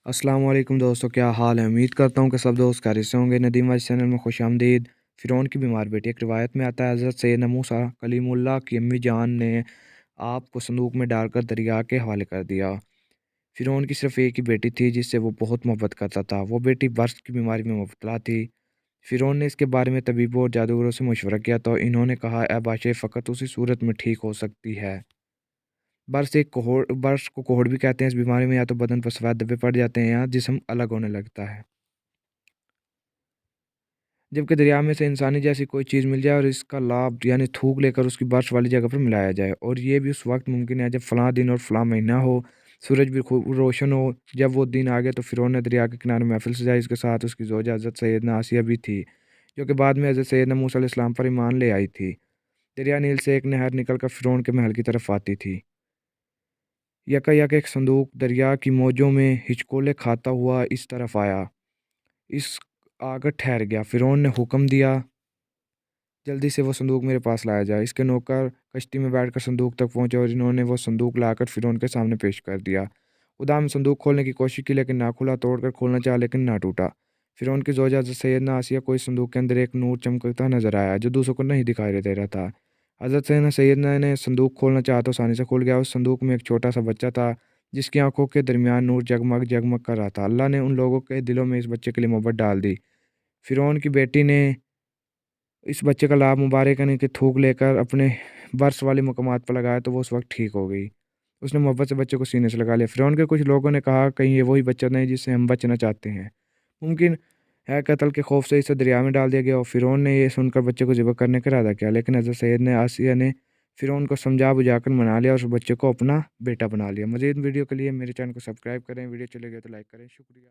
अस्सलाम वालेकुम दोस्तों, क्या हाल है। उम्मीद करता हूँ कि सब दोस्त खैरियत से होंगे। नदीम वाइस चैनल में खुश आमदीद। फ़िरौन की बीमार बेटी। एक रिवायत में आता है, हज़रत सैयदना मूसा कलीमुल्लाह की अम्मी जान ने आप को संदूक में डालकर दरिया के हवाले कर दिया। फ़िरौन की सिर्फ एक ही बेटी थी जिससे वो बहुत मोहब्बत करता था। वो बेटी बर्स की बीमारी में मुब्तला थी। फ़िरौन ने इसके बारे में तबीबों और जादूगरों से मशवरा किया तो इन्होंने कहा, ए बादशाह, फ़कत उसी सूरत में ठीक हो सकती है। बर्स को कोहड़ भी कहते हैं। इस बीमारी में या तो बदन पर सफ़ेद धब्बे पड़ जाते हैं या जिस्म अलग होने लगता है। जबकि दरिया में से इंसानी जैसी कोई चीज़ मिल जाए और इसका लाभ यानी थूक लेकर उसकी बर्फ़ वाली जगह पर मिलाया जाए, और ये भी उस वक्त मुमकिन है जब फ़लाँ दिन और फ़लाँ महीना हो, सूरज भी खूब रोशन हो। जब वो दिन आ गया तो फ़िरौन ने दरिया के किनारे महफ़िल सजाई। इसके साथ उसकी ज़ौजा हज़रत सैयदना आसिया भी थी, जो कि बाद में हज़रत सैयदना मूसा अलैहिस्सलाम पर ईमान ले आई थी। दरिया नील से एक नहर निकलकर फ़िरौन के महल की तरफ आती थी। यकायक एक संदूक दरिया की मौजों में हिचकोले खाता हुआ इस तरफ आया। इस आकर ठहर गया। फ़िरौन ने हुक्म दिया, जल्दी से वो संदूक मेरे पास लाया जाए। इसके नौकर कश्ती में बैठकर संदूक तक पहुंचे और इन्होंने वो संदूक लाकर फ़िरौन के सामने पेश कर दिया। खुदा ने संदूक खोलने की कोशिश की लेकिन ना खुला। तोड़कर खोलना चाहा लेकिन ना टूटा। फ़िरौन की ज़ौजा हज़रत सैयदना आसिया को इस संदूक के अंदर एक नूर चमकता नजर आया जो दूसरों को नहीं दिखाई दे रहा था। हज़रत सैयदना ने संदूक खोलना चाहा तो आसानी से खुल गया। उस संदूक में एक छोटा सा बच्चा था जिसकी आंखों के दरमियान नूर जगमग जगमग कर रहा था। अल्लाह ने उन लोगों के दिलों में इस बच्चे के लिए मोहब्बत डाल दी। फ़िरौन की बेटी ने इस बच्चे का लाभ मुबारक यानी कि थूक लेकर अपने बर्स वाले मकामात पर लगाया तो वो उस वक्त ठीक हो गई। उसने मोहब्बत से बच्चे को सीने से लगा लिया। फ़िरौन के कुछ लोगों ने कहा, कहीं ये वही बच्चा नहीं जिससे हम बचना चाहते हैं। मुमकिन है कत्ल के खौफ से इसे दरिया में डाल दिया गया। और फ़िरौन ने ये सुनकर बच्चे को ज़िबह करने का इरादा किया, लेकिन हज़रत सैयद ने आसिया ने फ़िरौन को समझा बुझाकर मना लिया और उस बच्चे को अपना बेटा बना लिया। मज़ीद वीडियो के लिए मेरे चैनल को सब्सक्राइब करें। वीडियो चले गए तो लाइक करें। शुक्रिया।